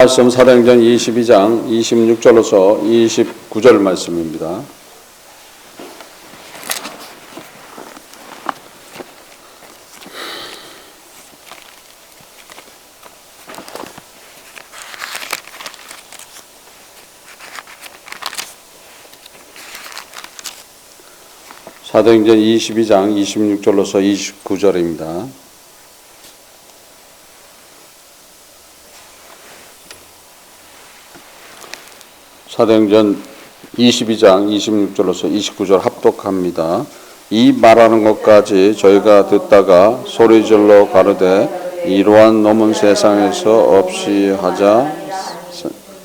말씀 사도행전 22장 26절로서 29절 말씀입니다. 사도행전 22장 26절로서 29절입니다. 사도행전 22장 26절로서 29절 합독합니다. 이 말하는 것까지 저희가 듣다가 소리질러 가르되 이러한 놈은 세상에서 없이 하자.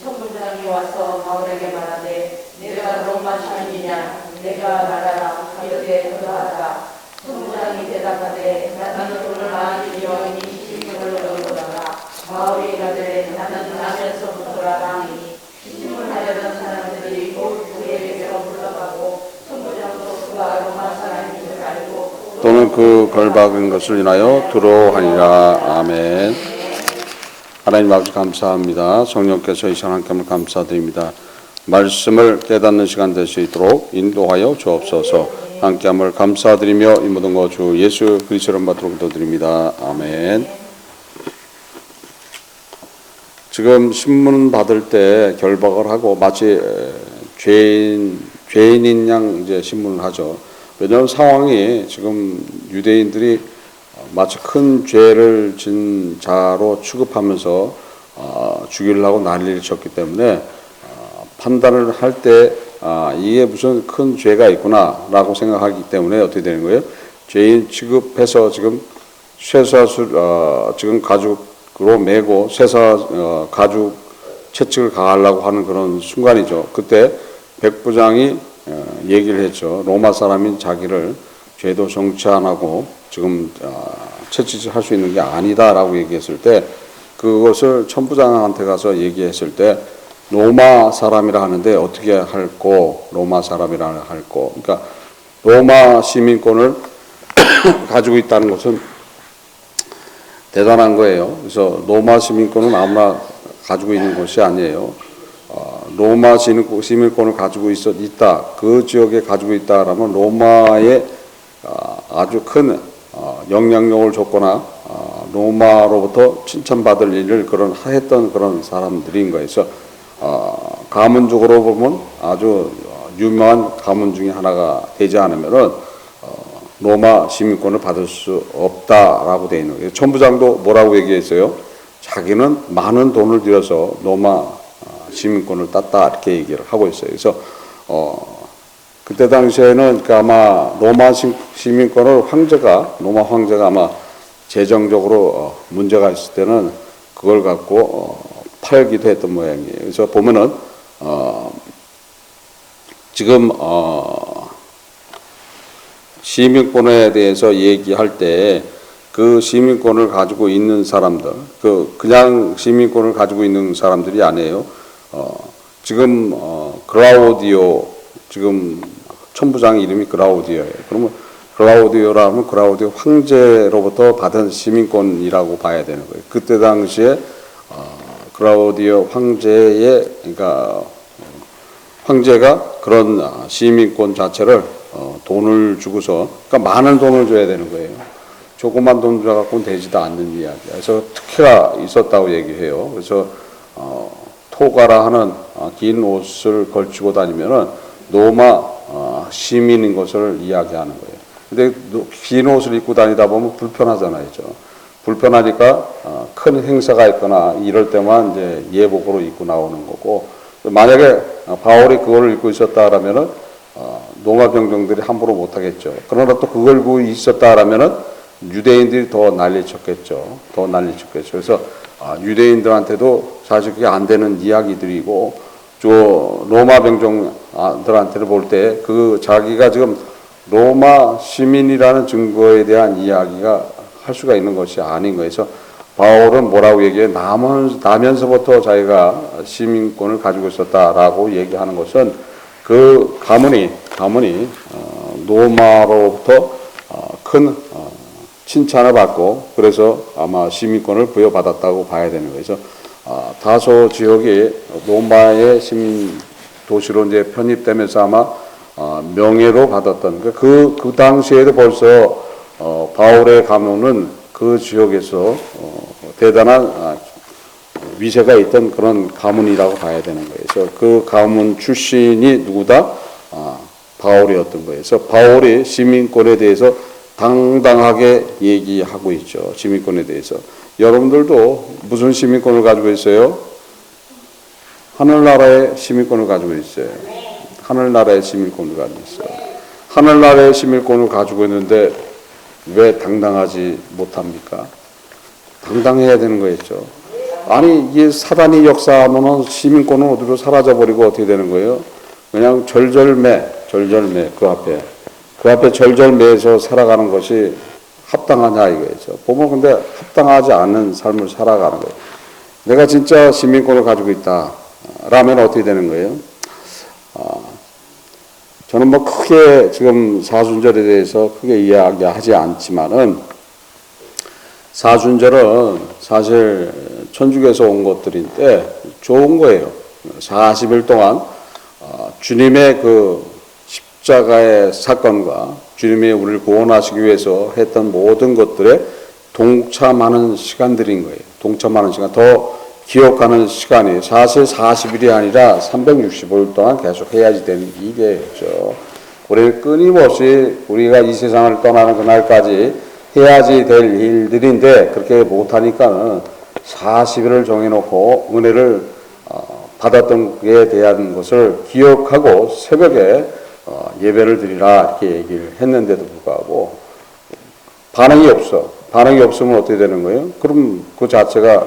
천부장이 와서 바울에게 말하되 내가 로마 시민이냐 내가 말하라 하여되 그러하다. 천부장이 대답하되 나는 돈을 많이 잃어 이 시민을 얻어보다가 바울이 이르되 나는 나면서부터라 하니 신문하려던 사람들이 곧 그에게로 물러가고 천부장도 그가 로마 사람인 줄 알고 또는 그 걸박은 것을 인하여 두려워하니라. 아멘. 하나님 아버지 감사합니다. 성령께서 이 시간 함께 감사드립니다. 말씀을 깨닫는 시간 될 수 있도록 인도하여 주옵소서. 함께함을 감사드리며 이 모든 것 주 예수 그리스도를 받도록 기도드립니다. 아멘. 지금 신문 받을 때 결박을 하고 마치 죄인인 양 이제 신문을 하죠. 왜냐하면 상황이 지금 유대인들이 마치 큰 죄를 진 자로 취급하면서 죽이려고 난리를 쳤기 때문에 판단을 할 때 이게 무슨 큰 죄가 있구나라고 생각하기 때문에 어떻게 되는 거예요? 죄인 취급해서 지금 쇠사슬 지금 가죽으로 매고 쇠사 가죽 채찍을 가하려고 하는 그런 순간이죠. 그때 백부장이 얘기를 했죠. 로마 사람인 자기를 죄도 정치 안 하고 지금 채찍질 할 수 있는 게 아니다라고 얘기했을 때 그것을 천부장한테 가서 얘기했을 때 로마 사람이라 하는데 어떻게 할꼬 로마 사람이라 할꼬 그러니까 로마 시민권을 가지고 있다는 것은 대단한 거예요. 그래서 로마 시민권은 아무나 가지고 있는 것이 아니에요. 로마 시민권을 가지고 있다. 그 지역에 가지고 있다라면 로마의 아주 큰 영향력을 줬거나 로마로부터 칭찬받을 일을 했던 그런 사람들인 거예요. 그래서 가문적으로 보면 아주 유명한 가문 중에 하나가 되지 않으면은 로마 시민권을 받을 수 없다라고 되어 있는 거예요. 천부장도 뭐라고 얘기했어요? 자기는 많은 돈을 들여서 로마 시민권을 땄다 이렇게 얘기를 하고 있어요. 그래서 그때 당시에는 그러니까 아마 로마 시민권을 로마 황제가 아마 재정적으로 문제가 있을 때는 그걸 갖고 팔기도 했던 모양이에요. 그래서 보면은 지금 시민권에 대해서 얘기할 때 그 시민권을 가지고 있는 사람들, 그냥 시민권을 가지고 있는 사람들이 아니에요. 지금 그라우디오 지금 천부장 이름이 그라우디오예요. 그러면 그라우디오라면 그라우디오 황제로부터 받은 시민권이라고 봐야 되는 거예요. 그때 당시에 그라우디오 그러니까 황제가 그런 시민권 자체를 돈을 주고서 그러니까 많은 돈을 줘야 되는 거예요. 조그만 돈 줘갖고는 되지도 않는 이야기야. 그래서 특혜가 있었다고 얘기해요. 그래서 토가라 하는 긴 옷을 걸치고 다니면은 로마 시민인 것을 이야기하는 거예요. 근데 긴 옷을 입고 다니다 보면 불편하잖아요. 불편하니까 큰 행사가 있거나 이럴 때만 이제 예복으로 입고 나오는 거고 만약에 바울이 그걸 입고 있었다라면은 로마 병정들이 함부로 못 하겠죠. 그러나 또 그걸 입고 있었다라면은 유대인들이 더 난리쳤겠죠. 그래서 유대인들한테도 사실 그게 안 되는 이야기들이고 로마 병정들한테를 볼 때 자기가 지금 로마 시민이라는 증거에 대한 이야기가 할 수가 있는 것이 아닌 거예요. 그래서 바울은 뭐라고 얘기해? 나면서부터 자기가 시민권을 가지고 있었다라고 얘기하는 것은 그 가문이 로마로부터 큰 칭찬을 받고 그래서 아마 시민권을 부여받았다고 봐야 되는 거예요. 그래서 다소 지역이 로마의 시민 도시로 이제 편입되면서 아마 명예로 받았던 그 당시에도 벌써 바울의 가문은 그 지역에서 대단한 위세가 있던 그런 가문이라고 봐야 되는 거예요. 그래서 그 가문 출신이 누구다? 바울이었던 거예요. 그래서 바울이 시민권에 대해서 당당하게 얘기하고 있죠. 시민권에 대해서. 여러분들도 무슨 시민권을 가지고 있어요? 하늘나라의 시민권을 가지고 있어요. 하늘나라의 시민권을 가지고 있어요. 하늘나라의 시민권을 가지고 있는데 왜 당당하지 못합니까? 당당해야 되는 거였죠. 아니 이게 사단이 역사하면 시민권은 어디로 사라져버리고 어떻게 되는 거예요? 그냥 절절매 그 앞에 절절매에서 살아가는 것이 합당하냐 이거죠. 보면 근데 합당하지 않는 삶을 살아가는 거예요. 내가 진짜 시민권을 가지고 있다라면 어떻게 되는 거예요? 저는 뭐 크게 지금 사순절에 대해서 크게 이야기하지 않지만은 사순절은 사실 천주교에서 온 것들인데 좋은 거예요. 40일 동안 주님의 그 십자가의 사건과 주님이 우리를 구원하시기 위해서 했던 모든 것들에 동참하는 시간들인 거예요. 동참하는 시간, 더 기억하는 시간이 사실 40일이 아니라 365일 동안 계속 해야지 되는 일이죠. 우리는 끊임없이 우리가 이 세상을 떠나는 그날까지 해야지 될 일들인데 그렇게 못하니까는 40일을 정해놓고 은혜를 받았던 그에 대한 것을 기억하고 새벽에 예배를 드리라 이렇게 얘기를 했는데도 불구하고 반응이 없어. 반응이 없으면 어떻게 되는 거예요? 그럼 그 자체가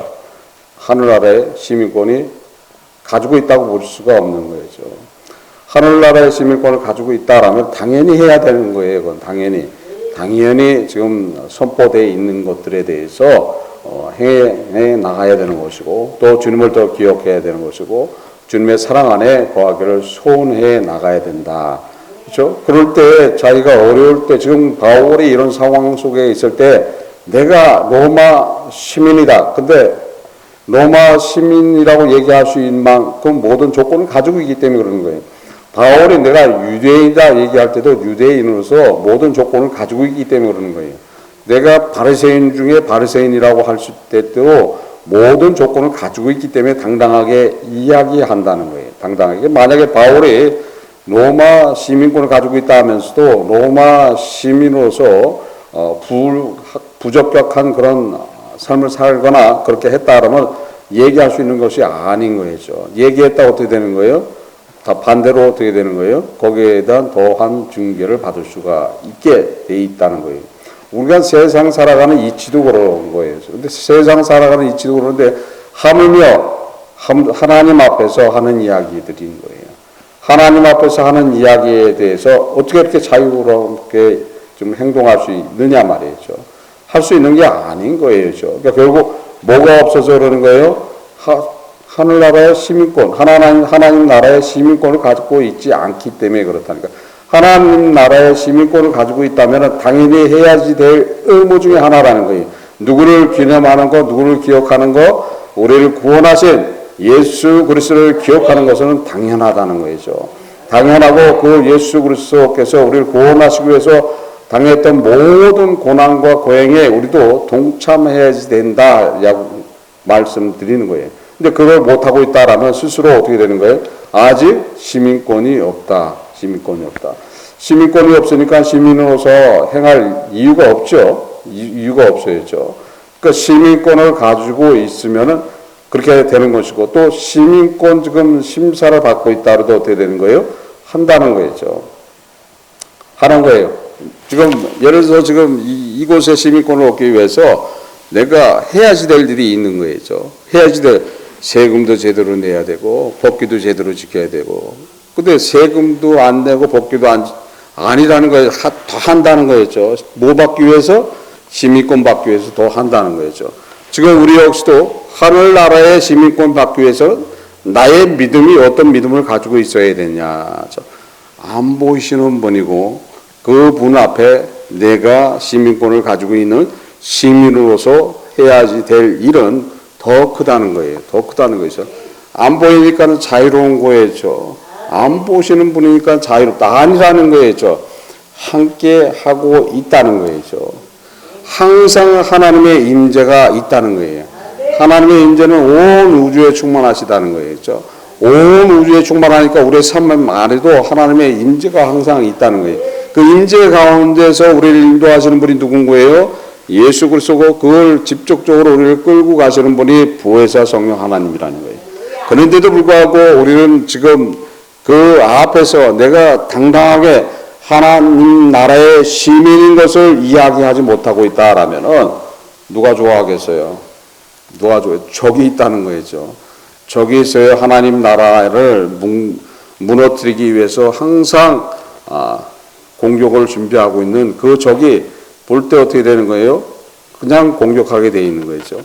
하늘나라의 시민권이 가지고 있다고 볼 수가 없는 거죠. 하늘나라의 시민권을 가지고 있다라면 당연히 해야 되는 거예요. 그건 당연히 지금 선포되어 있는 것들에 대해서 해 나가야 되는 것이고 또 주님을 더 기억해야 되는 것이고 주님의 사랑 안에 거하기를 소원해 나가야 된다. 그렇죠? 그럴 때 자기가 어려울 때 지금 바울이 이런 상황 속에 있을 때 내가 로마 시민이다. 근데 로마 시민이라고 얘기할 수 있는 만큼 모든 조건을 가지고 있기 때문에 그러는 거예요. 바울이 내가 유대인이다 얘기할 때도 유대인으로서 모든 조건을 가지고 있기 때문에 그러는 거예요. 내가 바리새인 중에 바리새인이라고 할 때도 모든 조건을 가지고 있기 때문에 당당하게 이야기한다는 거예요. 당당하게. 만약에 바울이 로마 시민권을 가지고 있다 하면서도 로마 시민으로서 부적격한 그런 삶을 살거나 그렇게 했다라면 얘기할 수 있는 것이 아닌 거죠. 얘기했다 어떻게 되는 거예요? 다 반대로 어떻게 되는 거예요? 거기에 대한 더한 징계를 받을 수가 있게 돼 있다는 거예요. 우리가 세상 살아가는 이치도 그런 거예요. 근데 세상 살아가는 이치도 그런데 하물며 하나님 앞에서 하는 이야기들인 거예요. 하나님 앞에서 하는 이야기에 대해서 어떻게 이렇게 자유롭게 좀 행동할 수 있느냐 말이죠. 할 수 있는 게 아닌 거예요. 그러니까 결국 뭐가 없어서 그러는 거예요? 하늘나라의 시민권, 하나님 나라의 시민권을 가지고 있지 않기 때문에 그렇다니까. 하나님 나라의 시민권을 가지고 있다면 당연히 해야지 될 의무 중에 하나라는 거예요. 누구를 기념하는 것, 누구를 기억하는 것, 우리를 구원하신 예수 그리스도를 기억하는 것은 당연하다는 거죠. 당연하고 그 예수 그리스도께서 우리를 구원하시기 위해서 당했던 모든 고난과 고행에 우리도 동참해야지 된다라고 말씀드리는 거예요. 근데 그걸 못하고 있다라면 스스로 어떻게 되는 거예요? 아직 시민권이 없다. 시민권이 없다. 시민권이 없으니까 시민으로서 행할 이유가 없죠. 이유가 없어야죠. 그러니까 시민권을 가지고 있으면은 그렇게 되는 것이고 또 시민권 지금 심사를 받고 있다라도 어떻게 되는 거예요? 한다는 거죠. 하는 거예요. 지금 예를 들어서 지금 이곳에 시민권을 얻기 위해서 내가 해야지 될 일이 있는 거죠. 해야지 될 세금도 제대로 내야 되고 법규도 제대로 지켜야 되고 근데 세금도 안 내고 법규도 아니라는 거예요. 더 한다는 거였죠. 뭐 받기 위해서? 시민권 받기 위해서 더 한다는 거였죠. 지금 우리 역시도 하늘나라의 시민권 받기 위해서 나의 믿음이 어떤 믿음을 가지고 있어야 되냐. 안 보이시는 분이고 그 분 앞에 내가 시민권을 가지고 있는 시민으로서 해야지 될 일은 더 크다는 거예요. 더 크다는 거죠. 안 보이니까는 자유로운 거예요. 안 보시는 분이니까 자유롭다. 아니라는 거예요. 함께 하고 있다는 거예요. 항상 하나님의 임재가 있다는 거예요. 하나님의 임재는 온 우주에 충만하시다는 거예요. 온 우주에 충만하니까 우리의 삶 안에도 하나님의 임재가 항상 있다는 거예요. 그 임재 가운데서 우리를 인도하시는 분이 누군 거예요? 예수 그리스도고 그걸 직접적으로 우리를 끌고 가시는 분이 보혜사 성령 하나님이라는 거예요. 그런데도 불구하고 우리는 지금 그 앞에서 내가 당당하게 하나님 나라의 시민인 것을 이야기하지 못하고 있다라면은 누가 좋아하겠어요? 누가 좋아해요? 적이 있다는 거죠. 적이 있어요. 하나님 나라를 무너뜨리기 위해서 항상 공격을 준비하고 있는 그 적이 볼 때 어떻게 되는 거예요? 그냥 공격하게 되어 있는 거죠.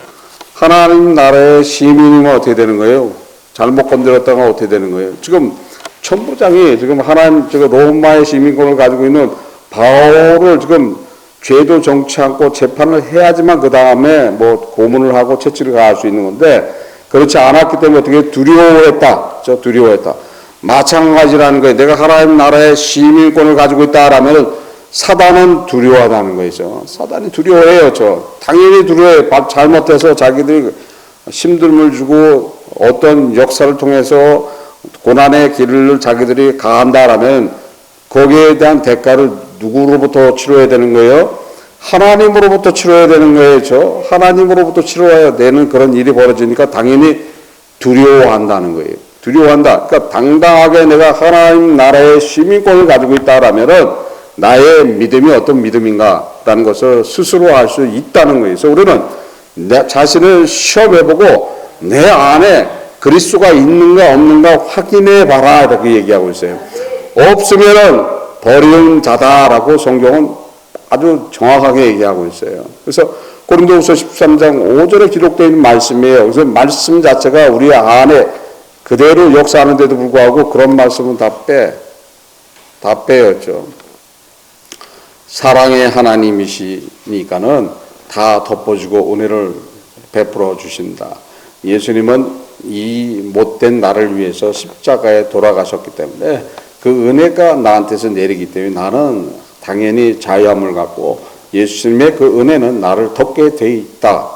하나님 나라의 시민이면 어떻게 되는 거예요? 잘못 건드렸다가 어떻게 되는 거예요? 지금 천부장이 지금 지금 로마의 시민권을 가지고 있는 바울을 지금 죄도 정치 않고 재판을 해야지만 그 다음에 뭐 고문을 하고 채찍을 가할 수 있는 건데 그렇지 않았기 때문에 어떻게 두려워했다. 두려워했다. 마찬가지라는 거예요. 내가 하나님 나라의 시민권을 가지고 있다라면 사단은 두려워하다는 거죠. 사단이 두려워해요. 당연히 두려워해요. 잘못해서 자기들이 힘듦을 주고 어떤 역사를 통해서 고난의 길을 자기들이 가한다라면 거기에 대한 대가를 누구로부터 치러야 되는 거예요? 하나님으로부터 치러야 되는 거예요. 하나님으로부터 치러야 되는 그런 일이 벌어지니까 당연히 두려워한다는 거예요. 두려워한다. 그러니까 당당하게 내가 하나님 나라의 시민권을 가지고 있다라면은 나의 믿음이 어떤 믿음인가라는 것을 스스로 알 수 있다는 거예요. 그래서 우리는 내 자신을 시험해보고 내 안에 그리스도가 있는가 없는가 확인해 봐라 이렇게 얘기하고 있어요. 없으면은 버리는 자다라고 성경은 아주 정확하게 얘기하고 있어요. 그래서 고린도후서 13장 5절에 기록되어 있는 말씀이에요. 그래서 말씀 자체가 우리 안에 그대로 역사하는데도 불구하고 그런 말씀은 다 빼였죠. 사랑의 하나님이시니까는 다 덮어주고 은혜를 베풀어 주신다. 예수님은 이 못된 나를 위해서 십자가에 돌아가셨기 때문에 그 은혜가 나한테서 내리기 때문에 나는 당연히 자유함을 갖고 예수님의 그 은혜는 나를 덮게 돼 있다.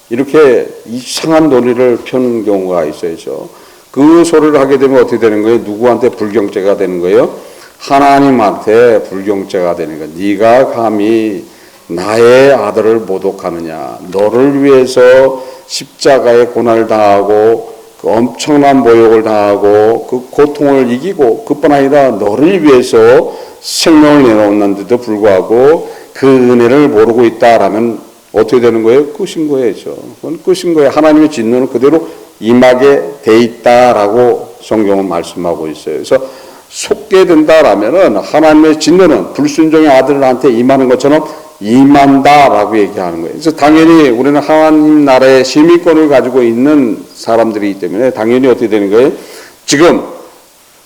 이렇게 이상한 논리를 펴는 경우가 있어요. 그 소리를 하게 되면 어떻게 되는 거예요? 누구한테 불경죄가 되는 거예요? 하나님한테 불경죄가 되는 거예요. 네가 감히 나의 아들을 모독하느냐? 너를 위해서 십자가의 고난을 당하고 그 엄청난 모욕을 당하고 그 고통을 이기고 그뿐 아니라 너를 위해서 생명을 내놓았는데도 불구하고 그 은혜를 모르고 있다라면 어떻게 되는 거예요? 끝인 거예요. 그건 끝인 거예요. 하나님의 진노는 그대로 임하게 돼 있다라고 성경은 말씀하고 있어요. 그래서 속게 된다라면은 하나님의 진노는 불순종의 아들한테 임하는 것처럼 임한다라고 얘기하는 거예요. 그래서 당연히 우리는 하나님 나라의 시민권을 가지고 있는 사람들이기 때문에 당연히 어떻게 되는 거예요? 지금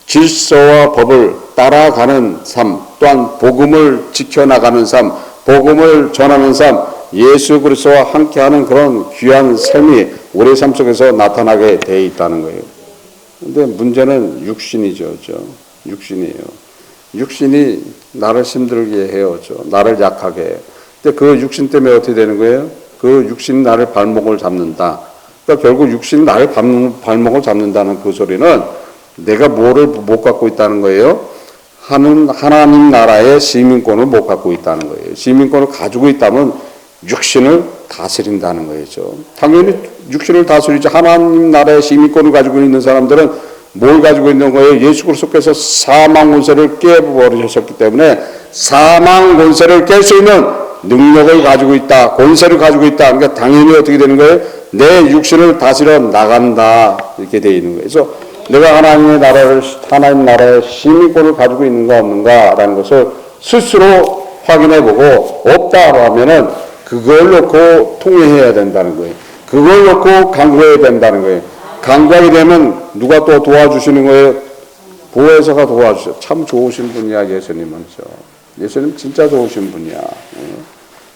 질서와 법을 따라가는 삶, 또한 복음을 지켜나가는 삶, 복음을 전하는 삶, 예수 그리스도와 함께하는 그런 귀한 삶이 우리의 삶 속에서 나타나게 돼 있다는 거예요. 근데 문제는 육신이죠. 육신이에요. 육신이 나를 힘들게 해요. 나를 약하게 해요. 근데 그 육신 때문에 어떻게 되는 거예요? 그 육신이 나를 발목을 잡는다. 그러니까 결국 육신이 나를 발목을 잡는다는 그 소리는 내가 뭐를 못 갖고 있다는 거예요? 하나님 나라의 시민권을 못 갖고 있다는 거예요. 시민권을 가지고 있다면 육신을 다스린다는 거죠. 당연히 육신을 다스리죠. 하나님 나라의 시민권을 가지고 있는 사람들은 뭘 가지고 있는 거예요? 예수 그리스도께서 사망 권세를 깨버리셨기 때문에 사망 권세를 깰 수 있는 능력을 가지고 있다. 권세를 가지고 있다. 그러니까 당연히 어떻게 되는 거예요? 내 육신을 다스려 나간다. 이렇게 되어 있는 거예요. 그래서 내가 하나님 나라의 시민권을 가지고 있는가 없는가라는 것을 스스로 확인해보고 없다고 하면은 그걸 놓고 통회해야 된다는 거예요. 그걸 놓고 강구해야 된다는 거예요. 강구하게 되면 누가 또 도와주시는 거예요? 보혜사가 도와주셔. 참 좋으신 분이야 예수님은. 예수님 진짜 좋으신 분이야.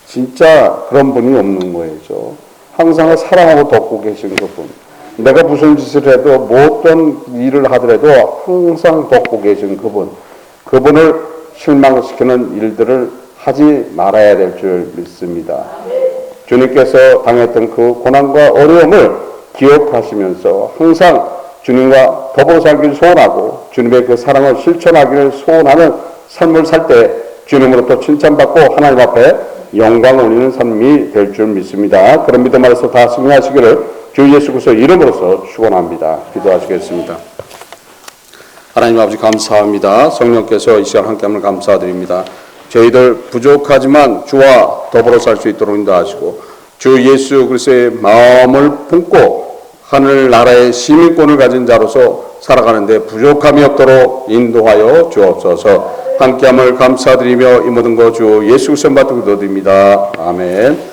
진짜 그런 분이 없는 거예요. 항상 사랑하고 돕고 계신 그분, 내가 무슨 짓을 해도 뭐 어떤 일을 하더라도 항상 돕고 계신 그분, 그분을 실망시키는 일들을 하지 말아야 될 줄 믿습니다. 주님께서 당했던 그 고난과 어려움을 기억하시면서 항상 주님과 더불어 살기를 소원하고 주님의 그 사랑을 실천하기를 소원하는 삶을 살 때 주님으로부터 칭찬받고 하나님 앞에 영광 올리는 삶이 될 줄 믿습니다. 그런 믿음 안에서 다 승리하시기를 주 예수 그리스도 이름으로서 축원합니다. 기도하시겠습니다. 하나님 아버지 감사합니다. 성령께서 이 시간 함께함을 감사드립니다. 저희들 부족하지만 주와 더불어 살 수 있도록 인도하시고 주 예수 그리스도의 마음을 품고 하늘나라의 시민권을 가진 자로서 살아가는데 부족함이 없도록 인도하여 주옵소서. 함께함을 감사드리며 이 모든 거 주 예수 그리스도 받들고 드립니다. 아멘.